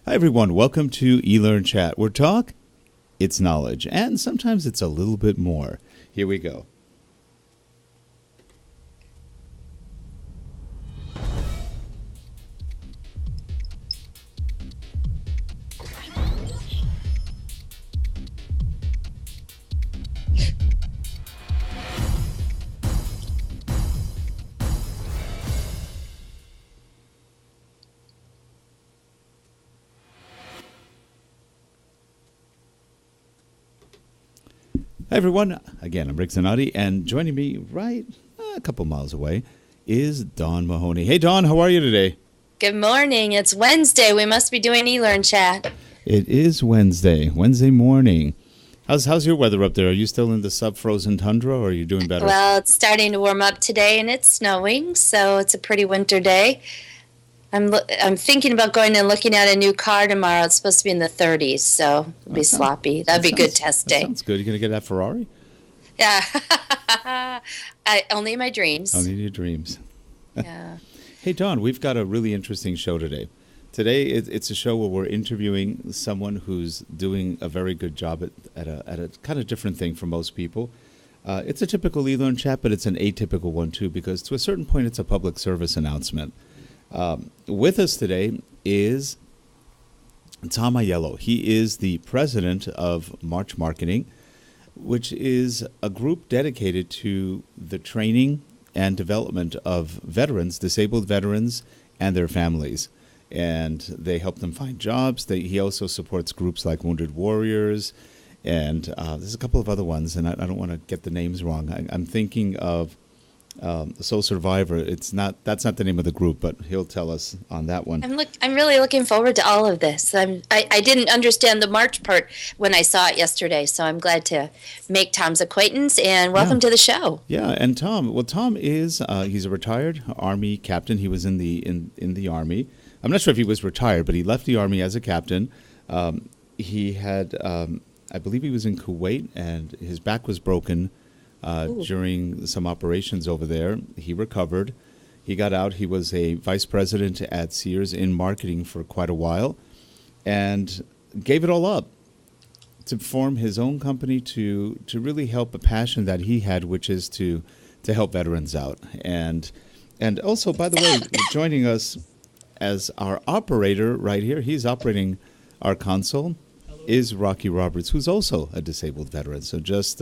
Hi, everyone. Welcome to elearnchat, where talk, it's knowledge, and sometimes it's a little bit more. Here we go. Hi, everyone. Again, I'm Rick Zanotti, and joining me right a couple miles away is Dawn Mahoney. Hey, Dawn, how are you today? Good morning. It's Wednesday. We must be doing elearnchat. It is Wednesday morning. How's your weather up there? Are you still in the sub-frozen tundra, or are you doing better? Well, it's starting to warm up today, and it's snowing, so it's a pretty winter day. I'm thinking about going and looking at a new car tomorrow. It's supposed to be in the 30s, so it'll be sloppy. That'd be good test day. Sounds good. You gonna get that Ferrari? Yeah. Only in my dreams. Only in your dreams. Yeah. Hey, Dawn, we've got a really interesting show today. Today, it's a show where we're interviewing someone who's doing a very good job at a kind of different thing for most people. It's a typical elearnchat, but it's an atypical one, too, because to a certain point, it's a public service announcement. With us today is Tom Aiello. He is the president of March Marketing, which is a group dedicated to the training and development of veterans, disabled veterans, and their families. And they help them find jobs. He also supports groups like Wounded Warriors, and there's a couple of other ones, and I don't want to get the names wrong. I'm thinking of Soul Survivor. That's not the name of the group, but he'll tell us on that one. I'm really looking forward to all of this. I didn't understand the March part when I saw it yesterday, so I'm glad to make Tom's acquaintance, and welcome to the show. Yeah, and Tom is he's a retired Army captain. He was in the Army. I'm not sure if he was retired, but he left the Army as a captain. He had, I believe he was in Kuwait, and his back was broken during some operations over there. He recovered. He got out. He was a vice president at Sears in marketing for quite a while, and gave it all up to form his own company to really help a passion that he had, which is to help veterans out. And also, by the way, joining us as our operator right here, he's operating our console, is Rocky Roberts, who's also a disabled veteran. So just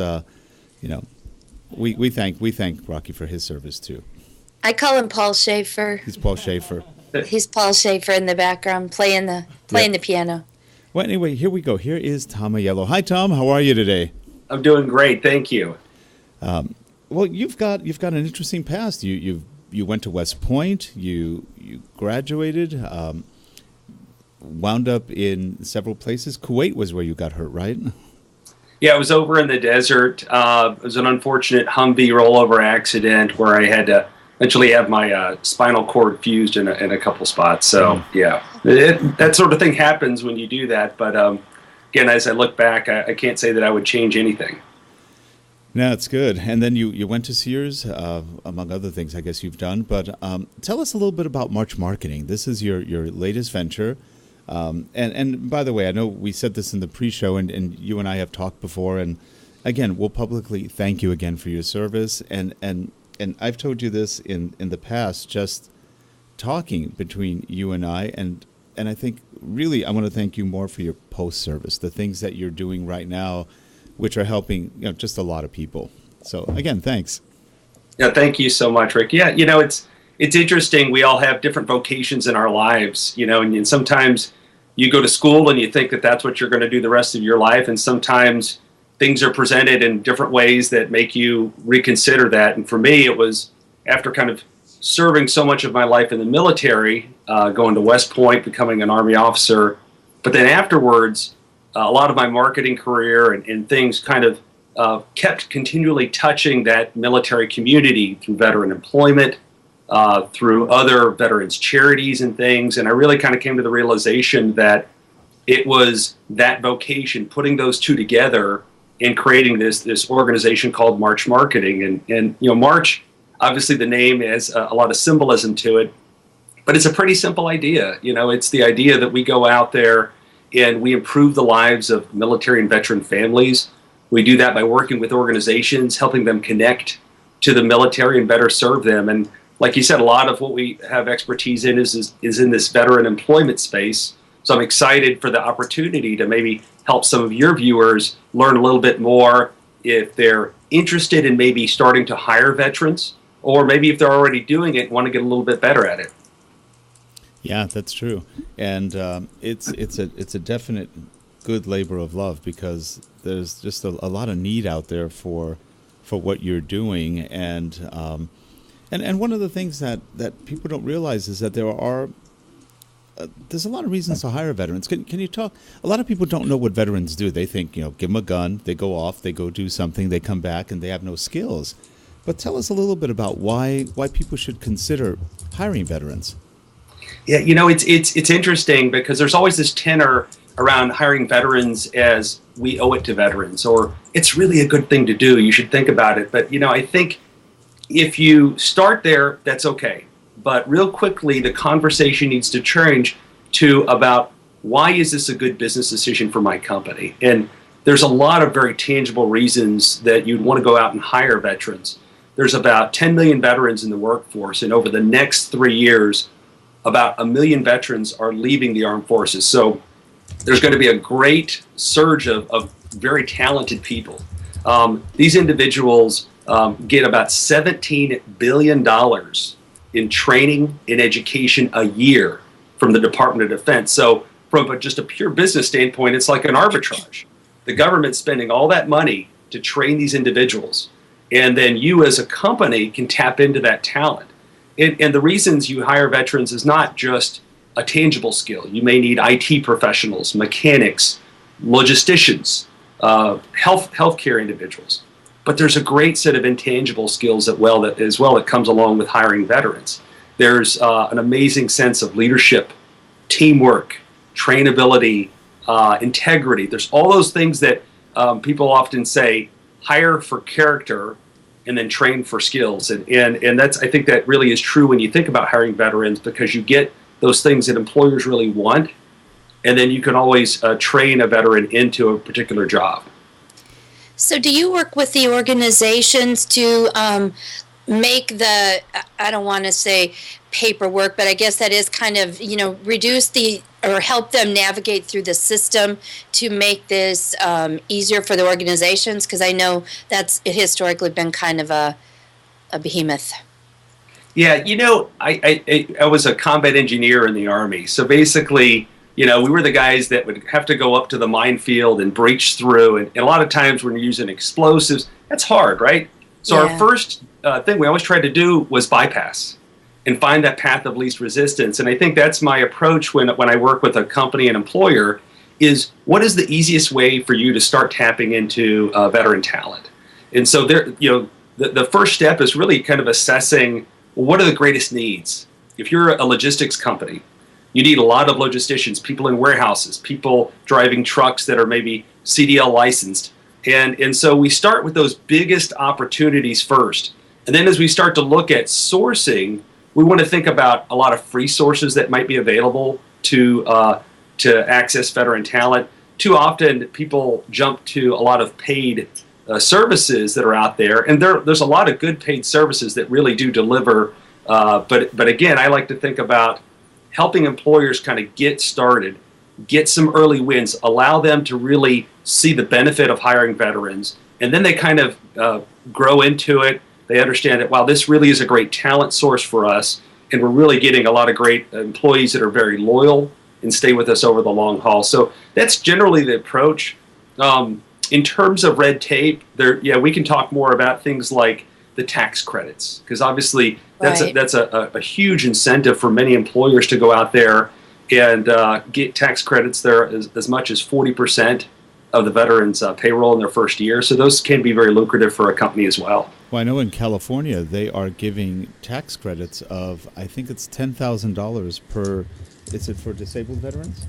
we thank Rocky for his service too. I call him Paul Schaefer. He's Paul Schaefer. He's Paul Schaefer in the background playing the piano. Well, anyway, here we go. Here is Tom Aiello. Hi, Tom. How are you today? I'm doing great, thank you. Well, you've got an interesting past. You went to West Point. You graduated. Wound up in several places. Kuwait was where you got hurt, right? Yeah, I was over in the desert. It was an unfortunate Humvee rollover accident where I had to eventually have my spinal cord fused in a couple spots. So, yeah, that sort of thing happens when you do that. But, again, as I look back, I can't say that I would change anything. No, it's good. And then you went to Sears, among other things I guess you've done. But tell us a little bit about March Marketing. This is your latest venture. And by the way, I know we said this in the pre-show, and you and I have talked before. And again, we'll publicly thank you again for your service. And I've told you this in the past, just talking between you and I. And I think really I want to thank you more for your post-service, the things that you're doing right now, which are helping just a lot of people. So again, thanks. Yeah, thank you so much, Rick. Yeah, it's interesting. We all have different vocations in our lives, and sometimes you go to school and you think that that's what you're going to do the rest of your life, and sometimes things are presented in different ways that make you reconsider that. And for me, it was after kind of serving so much of my life in the military, going to West Point, becoming an Army officer, but then afterwards, a lot of my marketing career and things kind of kept continually touching that military community through veteran employment, through other veterans charities and things. And I really kind of came to the realization that it was that vocation, putting those two together and creating this organization called March Marketing. And March, obviously the name has a lot of symbolism to it, But it's a pretty simple idea. It's the idea that we go out there and we improve the lives of military and veteran families. We do that by working with organizations, helping them connect to the military and better serve them. And like you said, a lot of what we have expertise in is in this veteran employment space. So I'm excited for the opportunity to maybe help some of your viewers learn a little bit more if they're interested in maybe starting to hire veterans, or maybe if they're already doing it and want to get a little bit better at it. Yeah, that's true. And it's a definite good labor of love, because there's just a lot of need out there for what you're doing. And one of the things that people don't realize is that there's a lot of reasons to hire veterans. Can you talk? A lot of people don't know what veterans do. They think, give them a gun, they go off, they go do something, they come back, and they have no skills. But tell us a little bit about why people should consider hiring veterans. Yeah, it's interesting, because there's always this tenor around hiring veterans as we owe it to veterans, or it's really a good thing to do, you should think about it. But, I think if you start there, that's okay. But real quickly, the conversation needs to change to about, why is this a good business decision for my company? And there's a lot of very tangible reasons that you'd want to go out and hire veterans. There's about 10 million veterans in the workforce, and over the next 3 years, about 1 million veterans are leaving the armed forces. So there's going to be a great surge of very talented people. These individuals get about $17 billion in training and education a year from the Department of Defense. So from just a pure business standpoint, it's like an arbitrage. The government's spending all that money to train these individuals, and then you as a company can tap into that talent. And the reasons you hire veterans is not just a tangible skill. You may need IT professionals, mechanics, logisticians, healthcare individuals. But there's a great set of intangible skills that comes along with hiring veterans. There's an amazing sense of leadership, teamwork, trainability, integrity. There's all those things that people often say, hire for character and then train for skills. And that's, I think that really is true when you think about hiring veterans, because you get those things that employers really want, and then you can always train a veteran into a particular job. So do you work with the organizations to make the, I don't want to say paperwork, but I guess that is kind of, reduce or help them navigate through the system to make this easier for the organizations? Because I know that's historically been kind of a behemoth. Yeah, I was a combat engineer in the Army. So basically, we were the guys that would have to go up to the minefield and breach through. And a lot of times when you're using explosives, that's hard, right? So Our first thing we always tried to do was bypass and find that path of least resistance. And I think that's my approach when I work with a company and employer, is what is the easiest way for you to start tapping into veteran talent? And so the first step is really kind of assessing, well, what are the greatest needs? If you're a logistics company, you need a lot of logisticians, people in warehouses, people driving trucks that are maybe CDL licensed. And so we start with those biggest opportunities first. And then as we start to look at sourcing, we want to think about a lot of free sources that might be available to access veteran talent. Too often people jump to a lot of paid services that are out there, and there's a lot of good paid services that really do deliver. But again, I like to think about helping employers kind of get started, get some early wins, allow them to really see the benefit of hiring veterans, and then they kind of grow into it. They understand that, wow, this really is a great talent source for us, and we're really getting a lot of great employees that are very loyal and stay with us over the long haul. So that's generally the approach. In terms of red tape, we can talk more about things like the tax credits, because obviously that's a huge incentive for many employers to go out there and get tax credits there as much as 40% of the veterans' payroll in their first year. So those can be very lucrative for a company as well. Well, I know in California they are giving tax credits of, I think it's $10,000 per. Is it for disabled veterans?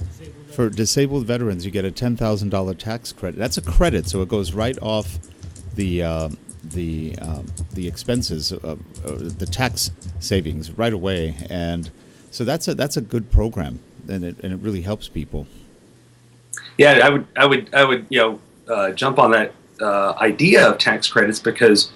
For disabled veterans, you get a $10,000 tax credit. That's a credit, so it goes right off the expenses, the tax savings right away. And So that's a good program, and it really helps people. Yeah, I would jump on that idea of tax credits, because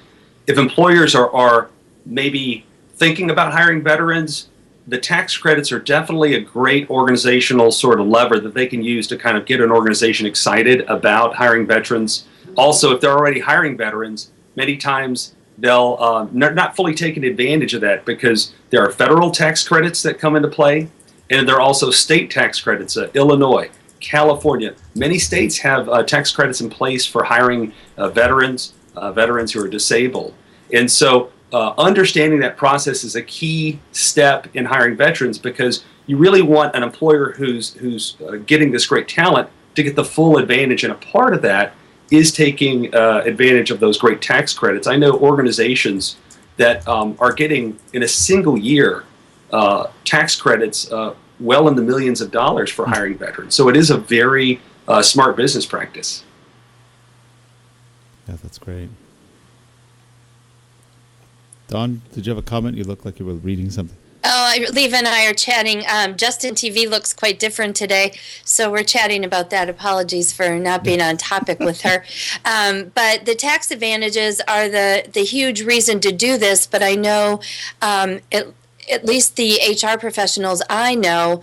if employers are maybe thinking about hiring veterans, the tax credits are definitely a great organizational sort of lever that they can use to kind of get an organization excited about hiring veterans. Also, if they're already hiring veterans, many times they'll not fully taking advantage of that, because there are federal tax credits that come into play, and there are also state tax credits. Illinois, California, many states have tax credits in place for hiring veterans who are disabled. And so understanding that process is a key step in hiring veterans, because you really want an employer who's getting this great talent to get the full advantage, and a part of that is taking advantage of those great tax credits. I know organizations that are getting, in a single year, tax credits well in the millions of dollars for hiring veterans. So it is a very smart business practice. Yeah, that's great. Dawn, did you have a comment? You look like you were reading something. Oh, Leva and I are chatting. Justin TV looks quite different today, so we're chatting about that. Apologies for not being on topic with her. But the tax advantages are the huge reason to do this, but I know at least the HR professionals I know,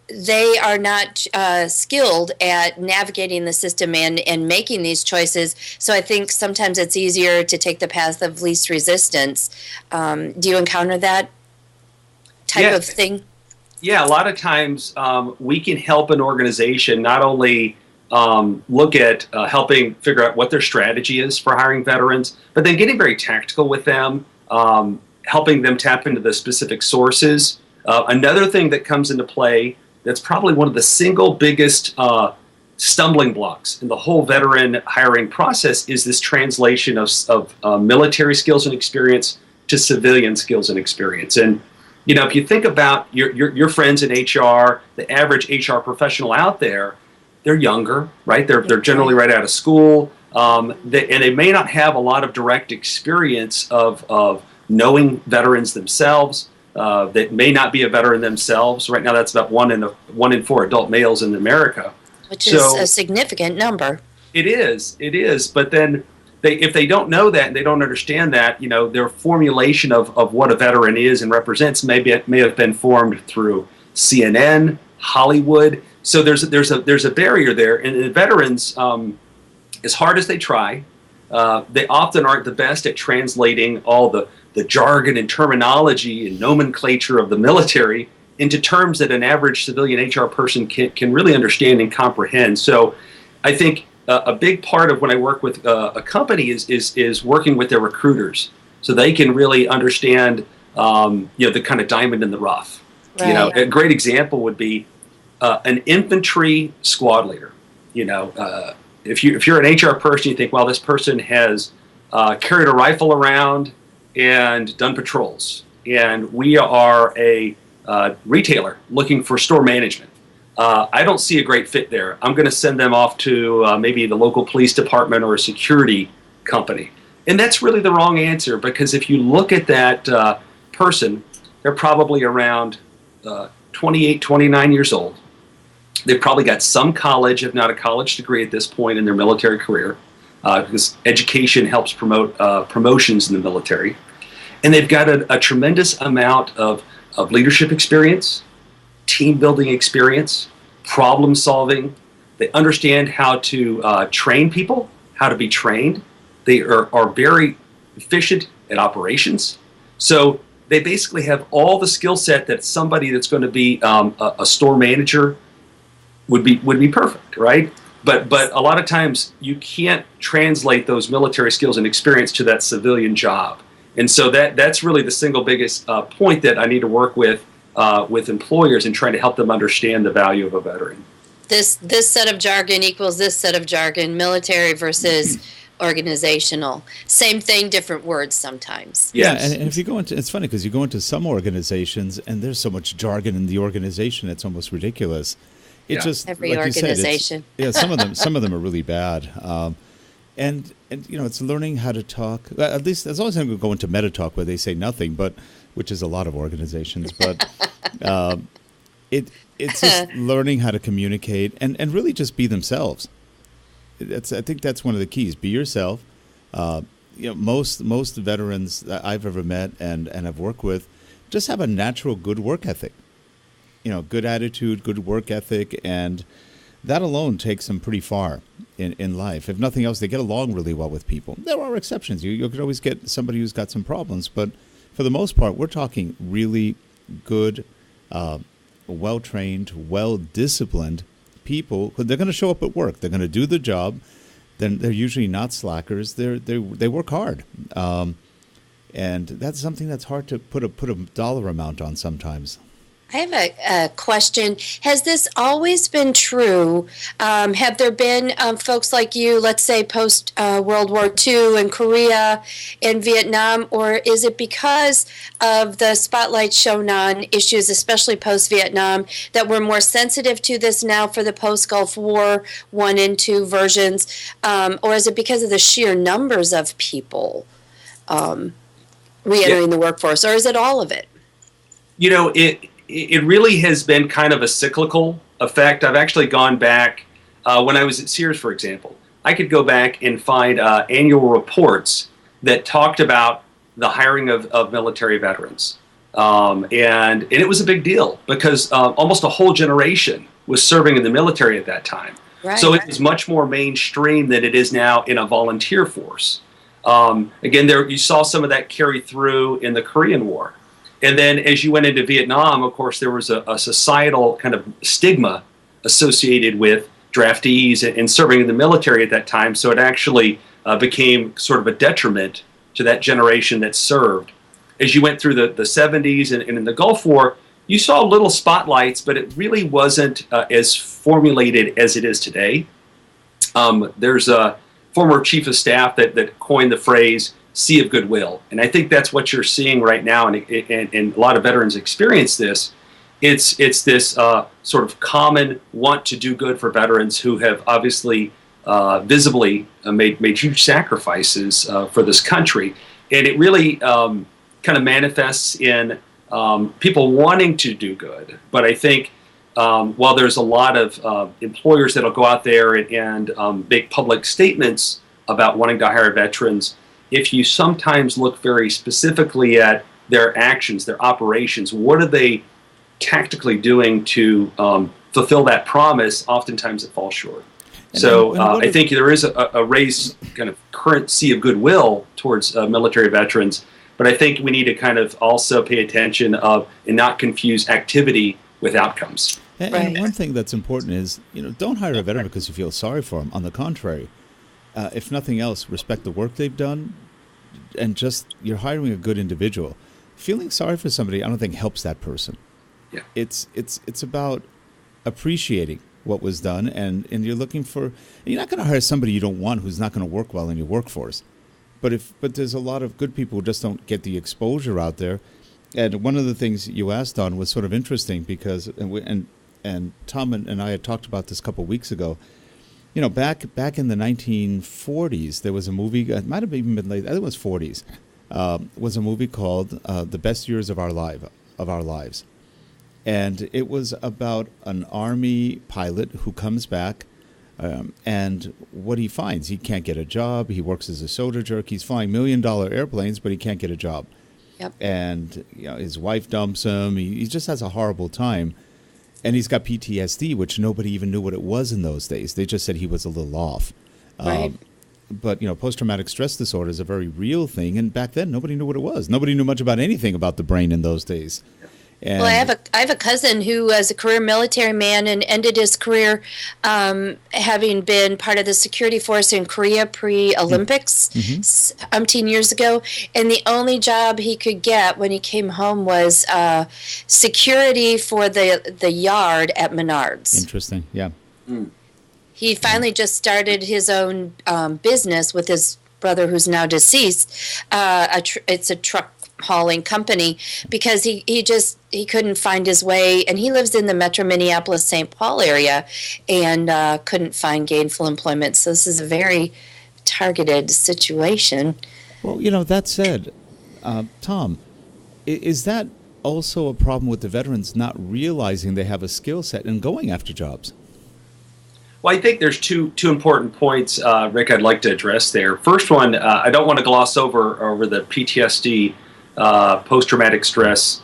they are not skilled at navigating the system and making these choices. So I think sometimes it's easier to take the path of least resistance. Do you encounter that type of thing? Yeah, a lot of times we can help an organization not only look at helping figure out what their strategy is for hiring veterans, but then getting very tactical with them, helping them tap into the specific sources. Another thing that comes into play that's probably one of the single biggest stumbling blocks in the whole veteran hiring process is this translation of military skills and experience to civilian skills and experience. And if you think about your friends in HR, the average HR professional out there, they're younger, right? They're generally right out of school, and they may not have a lot of direct experience of knowing veterans themselves. That may not be a veteran themselves. Right now, that's about 1 in 4 adult males in America, which is a significant number. It is. But then, if they don't know that and they don't understand that, their formulation of what a veteran is and represents may have been formed through CNN, Hollywood. So there's a barrier there, and the veterans, as hard as they try, they often aren't the best at translating all the jargon and terminology and nomenclature of the military into terms that an average civilian HR person can really understand and comprehend. So I think a big part of when I work with a company is working with their recruiters, so they can really understand the kind of diamond in the rough. Right. A great example would be an infantry squad leader. If you're an HR person, you think, well, this person has carried a rifle around and done patrols, and we are a retailer looking for store management. I don't see a great fit there. I'm going to send them off to maybe the local police department or a security company. And that's really the wrong answer, because if you look at that person, they're probably around 28, 29 years old. They've probably got some college, if not a college degree at this point in their military career, because education helps promote promotions in the military. And they've got a tremendous amount of leadership experience, team building experience, problem solving. They understand how to train people, how to be trained. They are very efficient at operations. So they basically have all the skill set that somebody that's going to be a store manager would be perfect, right? But a lot of times you can't translate those military skills and experience to that civilian job. And so that's really the single biggest point that I need to work with employers and trying to help them understand the value of a veteran. This set of jargon equals this set of jargon, military versus organizational. Same thing, different words sometimes. Yes. Yeah, and if you go into, it's funny because you go into some organizations and there's so much jargon in the organization, it's almost ridiculous. It's just every like organization. You said, some of them are really bad. And it's learning how to talk. At least as long as I'm going to go into meta talk where they say nothing, but which is a lot of organizations. But It's just learning how to communicate and really just be themselves. I think that's one of the keys. Be yourself. Most veterans that I've ever met and have worked with just have a natural good work ethic. Good attitude, good work ethic, and that alone takes them pretty far in life. If nothing else, they get along really well with people. There are exceptions. You could always get somebody who's got some problems, but for the most part, we're talking really good, well-trained, well-disciplined people. They're going to show up at work. They're going to do the job. Then they're usually not slackers. They work hard, and that's something that's hard to put a dollar amount on sometimes. I have a question. Has this always been true? Have there been folks like you, let's say post World War II in Korea and Vietnam, or is it because of the spotlight shown on issues, especially post-Vietnam, that we're more sensitive to this now for the post-Gulf War 1 and 2 versions? Or is it because of the sheer numbers of people re-entering the workforce, or is it all of it? It really has been kind of a cyclical effect. I've actually gone back, when I was at Sears, for example, I could go back and find annual reports that talked about the hiring of military veterans. And it was a big deal because almost a whole generation was serving in the military at that time. Right. So it was much more mainstream than it is now in a volunteer force. Again, you saw some of that carry through in the Korean War. And then as you went into Vietnam, of course, there was a societal kind of stigma associated with draftees and serving in the military at that time. So it actually became sort of a detriment to that generation that served. As you went through the 70s and in the Gulf War, you saw little spotlights, but it really wasn't as formulated as it is today. There's a former chief of staff that coined the phrase, sea of goodwill. And I think that's what you're seeing right now, and a lot of veterans experience this. It's this sort of common want to do good for veterans who have obviously visibly made huge sacrifices for this country. And it really kind of manifests in people wanting to do good. But I think while there's a lot of employers that'll go out there and make public statements about wanting to hire veterans, if you sometimes look very specifically at their actions, their operations, what are they tactically doing to fulfill that promise, oftentimes it falls short. So I think there is a raised kind of current sea of goodwill towards military veterans, but I think we need to kind of also pay attention and not confuse activity with outcomes. And one thing that's important is, don't hire a veteran because you feel sorry for them. On the contrary, if nothing else, respect the work they've done, and just you're hiring a good individual. Feeling sorry for somebody, I don't think helps that person. Yeah. It's about appreciating what was done, and you're looking for. You're not going to hire somebody you don't want who's not going to work well in your workforce. But there's a lot of good people who just don't get the exposure out there. And one of the things you asked on was sort of interesting because and Tom and I had talked about this a couple of weeks ago. Back in the 1940s, there was a movie. It might have even been late. I think it was 40s. Was a movie called "The Best Years of Our Lives," and it was about an Army pilot who comes back, and what he finds, he can't get a job. He works as a soda jerk. He's flying $1 million airplanes, but he can't get a job. Yep. And his wife dumps him. He just has a horrible time. And he's got PTSD, which nobody even knew what it was in those days. They just said he was a little off. Right. But post-traumatic stress disorder is a very real thing, and back then nobody knew what it was. Nobody knew much about anything about the brain in those days. And well, I have a cousin who was a career military man and ended his career having been part of the security force in Korea pre-Olympics umpteen years ago. And the only job he could get when he came home was security for the yard at Menards. Interesting, yeah. He finally just started his own business with his brother, who's now deceased. It's a truck hauling company because he couldn't find his way, and he lives in the Metro Minneapolis-St. Paul area and couldn't find gainful employment. So this is a very targeted situation. Well, that said, Tom, is that also a problem with the veterans not realizing they have a skill set and going after jobs? Well, I think there's two important points, Rick, I'd like to address there. First one, I don't want to gloss over the PTSD, post-traumatic stress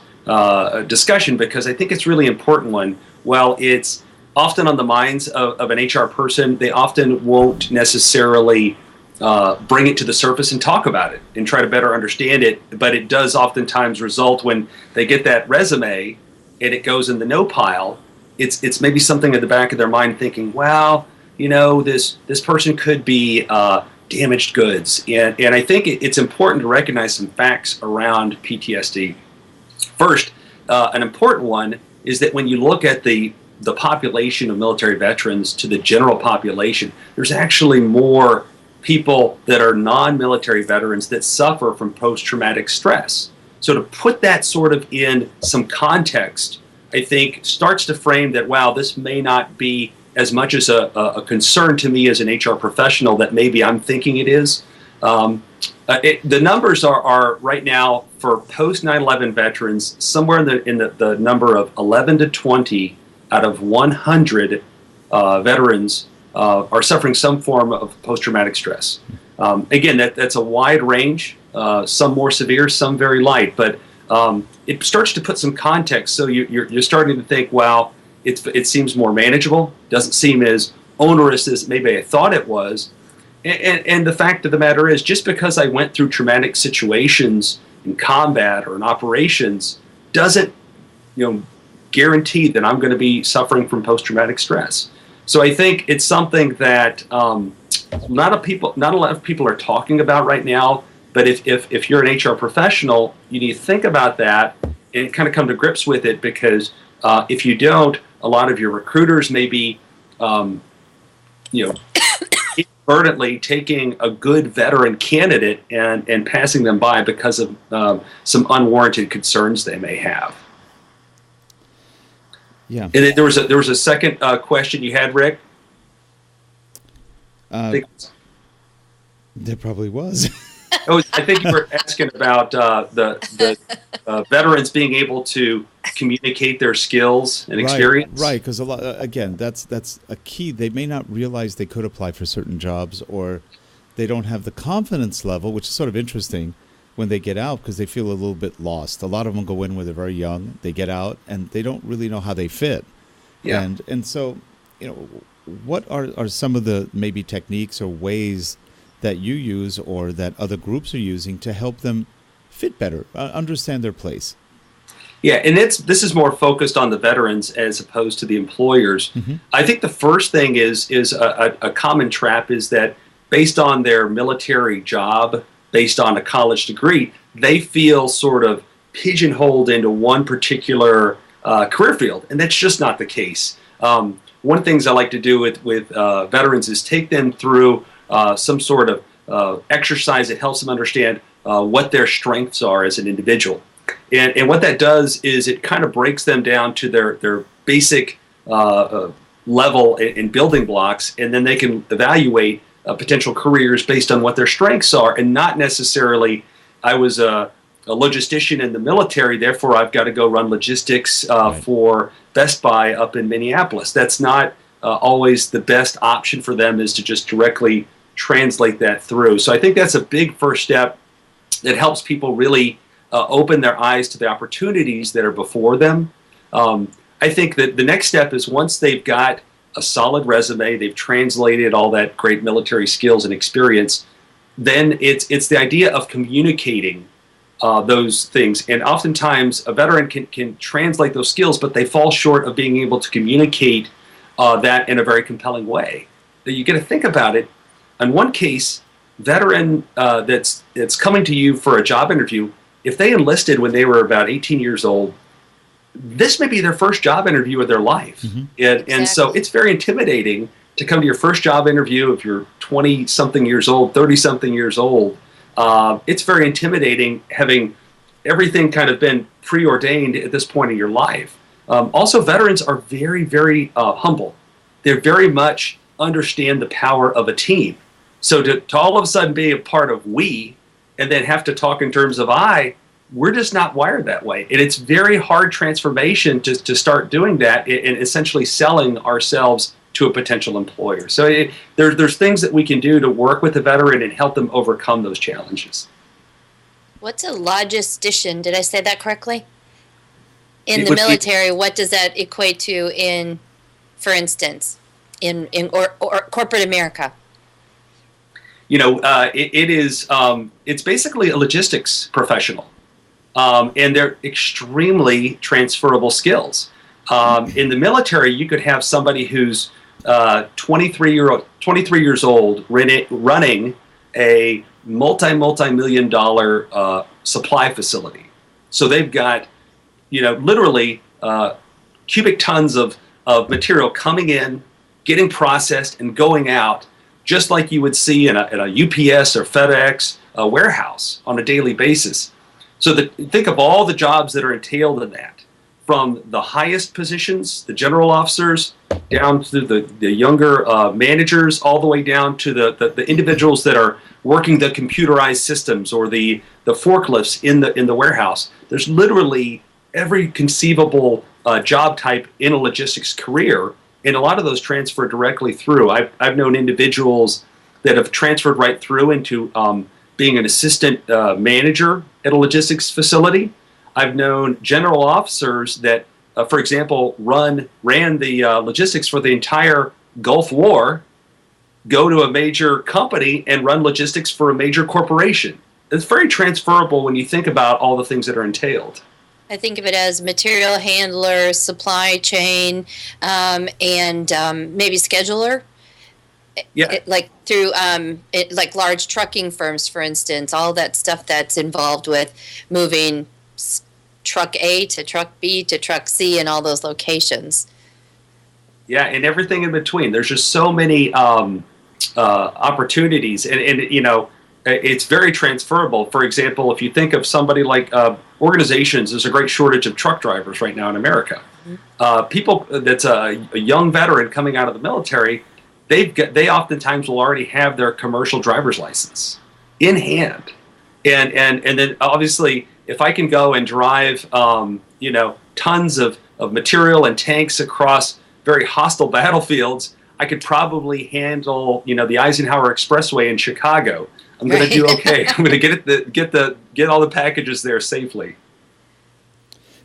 discussion, because I think it's really important one. While it's often on the minds of an HR person, they often won't necessarily bring it to the surface and talk about it and try to better understand it. But it does oftentimes result when they get that resume and it goes in the no pile. It's maybe something at the back of their mind thinking, well, this person could be damaged goods. And I think it's important to recognize some facts around PTSD. First, an important one is that when you look at the population of military veterans to the general population, there's actually more people that are non-military veterans that suffer from post-traumatic stress. So to put that sort of in some context, I think starts to frame that, wow, this may not be as much as a concern to me as an HR professional that maybe I'm thinking it is. The numbers are right now for post 9/11 veterans somewhere in the number of 11 to 20 out of 100 veterans are suffering some form of post-traumatic stress. Again, that's a wide range, some more severe, some very light, but it starts to put some context. So you're starting to think, wow, it seems more manageable, doesn't seem as onerous as maybe I thought it was. And the fact of the matter is, just because I went through traumatic situations in combat or in operations doesn't, guarantee that I'm going to be suffering from post-traumatic stress. So I think it's something that not a lot of people are talking about right now. But if you're an HR professional, you need to think about that and kind of come to grips with it, because if you don't, a lot of your recruiters may be, inadvertently taking a good veteran candidate and passing them by because of some unwarranted concerns they may have. Yeah. And then there was a second question you had, Rick. There probably was. I think you were asking about the veterans being able to communicate their skills and experience. Right, because again, that's a key. They may not realize they could apply for certain jobs, or they don't have the confidence level, which is sort of interesting when they get out, because they feel a little bit lost. A lot of them go in when they're very young. They get out and they don't really know how they fit. Yeah. And so, what are some of the maybe techniques or ways that you use or that other groups are using to help them fit better, understand their place? Yeah, and this is more focused on the veterans as opposed to the employers. Mm-hmm. I think the first thing is a common trap is that based on their military job, based on a college degree, they feel sort of pigeonholed into one particular career field, and that's just not the case. One of the things I like to do with veterans is take them through some sort of exercise that helps them understand what their strengths are as an individual. And what that does is it kind of breaks them down to their basic level in building blocks, and then they can evaluate potential careers based on what their strengths are, and not necessarily, I was a logistician in the military, therefore I've got to go run logistics for Best Buy up in Minneapolis. That's not always the best option for them, is to just directly translate that through. So I think that's a big first step that helps people really open their eyes to the opportunities that are before them. I think that the next step is, once they've got a solid resume, they've translated all that great military skills and experience, then it's the idea of communicating those things. And oftentimes a veteran can translate those skills, but they fall short of being able to communicate that in a very compelling way. You got to think about it. In one case, veteran that's coming to you for a job interview, if they enlisted when they were about 18 years old, this may be their first job interview of their life. Mm-hmm. And so it's very intimidating to come to your first job interview if you're 20-something years old, 30-something years old. It's very intimidating having everything kind of been preordained at this point in your life. Also, veterans are very, very humble. They very much understand the power of a team. So to all of a sudden be a part of we, and then have to talk in terms of I, we're just not wired that way. And it's very hard transformation to start doing that and essentially selling ourselves to a potential employer. So there's things that we can do to work with the veteran and help them overcome those challenges. What's a logistician? Did I say that correctly? In the military, what does that equate to in, for instance, in corporate America? It's basically a logistics professional. And they're extremely transferable skills. In the military, you could have somebody who's 23 years old running a multi-million dollar supply facility. So they've got, literally cubic tons of material coming in, getting processed, and going out, just like you would see in a UPS or FedEx warehouse on a daily basis. So think of all the jobs that are entailed in that, from the highest positions, the general officers, down to the younger managers, all the way down to the individuals that are working the computerized systems or the forklifts in the warehouse. There's literally every conceivable job type in a logistics career, and a lot of those transfer directly through. I've known individuals that have transferred right through into being an assistant manager at a logistics facility. I've known general officers that, for example, ran the logistics for the entire Gulf War, go to a major company and run logistics for a major corporation. It's very transferable when you think about all the things that are entailed. I think of it as material handler, supply chain, and maybe scheduler. Yeah. Like through like large trucking firms, for instance, all that stuff that's involved with moving truck A to truck B to truck C in all those locations. Yeah, and everything in between. There's just so many opportunities, and it's very transferable. For example, if you think of somebody like organizations, there's a great shortage of truck drivers right now in America. Mm-hmm. People that's a young veteran coming out of the military, they oftentimes will already have their commercial driver's license in hand, and then obviously if I can go and drive tons of material and tanks across very hostile battlefields, I could probably handle the Eisenhower Expressway in Chicago. I'm going to do okay. I'm going to get all the packages there safely.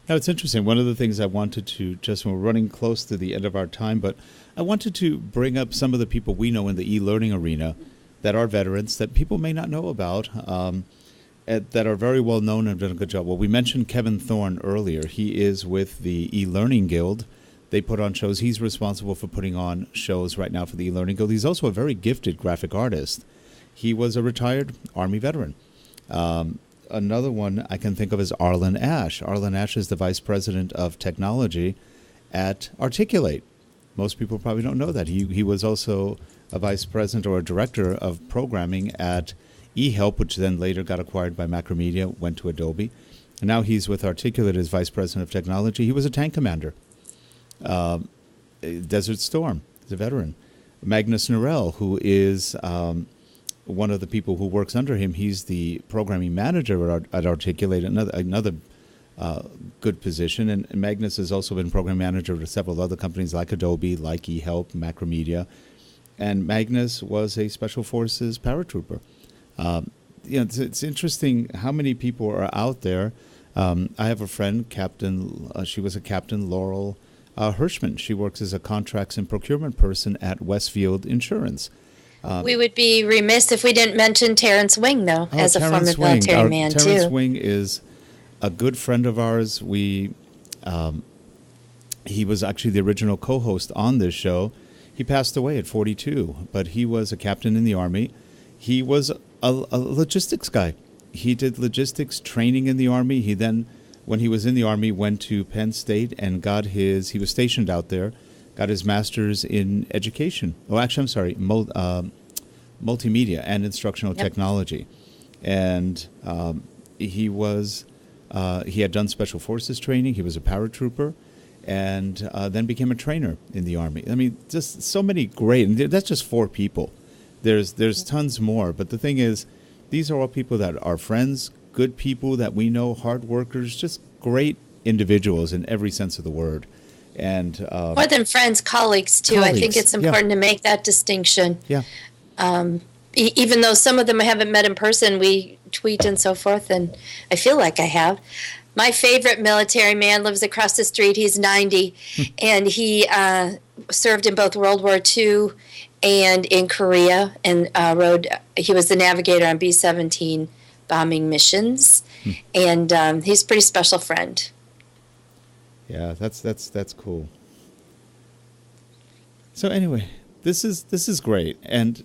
Now, it's interesting. One of the things I wanted to, Justin, we're running close to the end of our time, but I wanted to bring up some of the people we know in the e-learning arena that are veterans that people may not know about, that are very well known and have done a good job. Well, we mentioned Kevin Thorne earlier. He is with the e-learning guild. They put on shows. He's responsible for putting on shows right now for the e-learning guild. He's also a very gifted graphic artist. He was a retired Army veteran. Another one I can think of is Arlen Ash. Arlen Ash is the Vice President of Technology at Articulate. Most people probably don't know that. He was also a Vice President or a Director of Programming at eHelp, which then later got acquired by Macromedia, went to Adobe. And now he's with Articulate as Vice President of Technology. He was a tank commander. Desert Storm, he's a veteran. Magnus Norell, who is one of the people who works under him, he's the programming manager at Articulate, another good position. And Magnus has also been program manager to several other companies like Adobe, like eHelp, Macromedia. And Magnus was a Special Forces paratrooper. It's interesting how many people are out there. I have a friend, she was a Captain Laurel Hirschman. She works as a contracts and procurement person at Westfield Insurance. We would be remiss if we didn't mention Terrence Wing, though, as a former military man, too. Terrence Wing is a good friend of ours. He was actually the original co-host on this show. He passed away at 42, but he was a captain in the Army. He was a logistics guy. He did logistics training in the Army. He then, when he was in the Army, went to Penn State and he was stationed out there, got his master's in education. Oh, actually, I'm sorry, multimedia and instructional technology. And he had done Special Forces training. He was a paratrooper and then became a trainer in the Army. I mean, just so many great, and that's just 4 people. There's tons more. But the thing is, these are all people that are friends, good people that we know, hard workers, just great individuals in every sense of the word. And more than friends, colleagues too. I think it's important to make that distinction. Yeah. Even though some of them I haven't met in person, we tweet and so forth, and I feel like I have. My favorite military man lives across the street. He's 90, and he served in both World War II and in Korea, and he was the navigator on B-17 bombing missions, and he's a pretty special friend. Yeah, that's cool. So anyway, this is great, and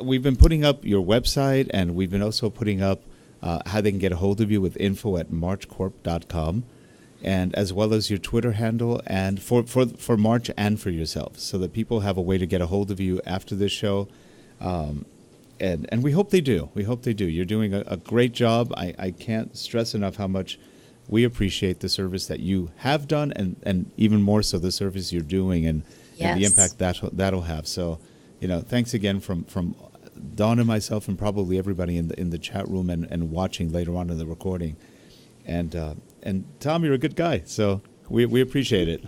we've been putting up your website, and we've been also putting up how they can get a hold of you with info@marchcorp.com, and as well as your Twitter handle, and for March and for yourself, so that people have a way to get a hold of you after this show. And we hope they do. We hope they do. You're doing a great job. I can't stress enough how much we appreciate the service that you have done, and even more so the service you're doing, and the impact that'll have. So, thanks again from Dawn and myself, and probably everybody in the chat room and watching later on in the recording. And Tom, you're a good guy, so we appreciate it.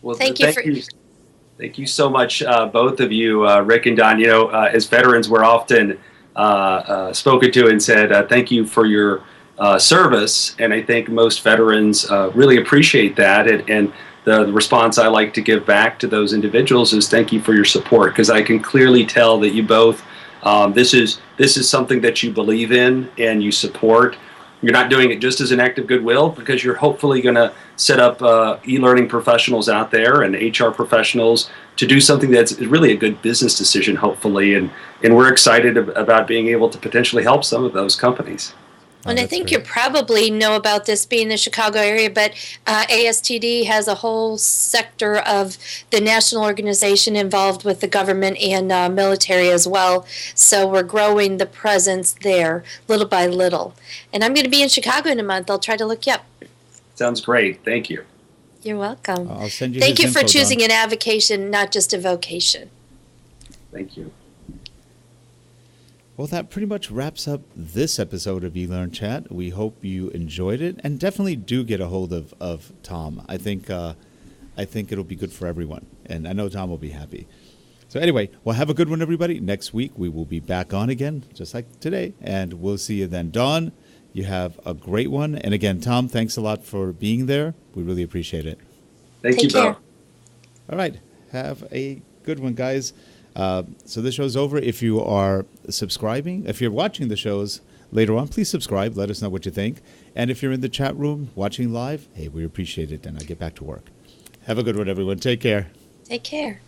Well, thank you so much, both of you, Rick and Don. As veterans, we're often spoken to and said, thank you for your service, and I think most veterans really appreciate that. And the response I like to give back to those individuals is thank you for your support, because I can clearly tell that you both, this is something that you believe in and you support. You're not doing it just as an act of goodwill, because you're hopefully going to set up e-learning professionals out there and HR professionals to do something that's really a good business decision, hopefully. And we're excited about being able to potentially help some of those companies. And I think you probably know about this being in the Chicago area, but ASTD has a whole sector of the national organization involved with the government and military as well. So we're growing the presence there little by little. And I'm going to be in Chicago in a month. I'll try to look you up. Sounds great. Thank you. You're welcome. I'll send you Thank you for info, choosing Don. an avocation, not just a vocation. Thank you. Well, that pretty much wraps up this episode of eLearnChat. We hope you enjoyed it, and definitely do get a hold of Tom. I think it'll be good for everyone, and I know Tom will be happy. So anyway, well, have a good one, everybody. Next week we will be back on again, just like today, and we'll see you then. Dawn, you have a great one, and again, Tom, thanks a lot for being there. We really appreciate it. Thank you, Bill. All right, have a good one, guys. So this show's over. If you are subscribing, if you're watching the shows later on, please subscribe. Let us know what you think. And if you're in the chat room watching live, hey, we appreciate it. And I'll get back to work. Have a good one, everyone. Take care. Take care.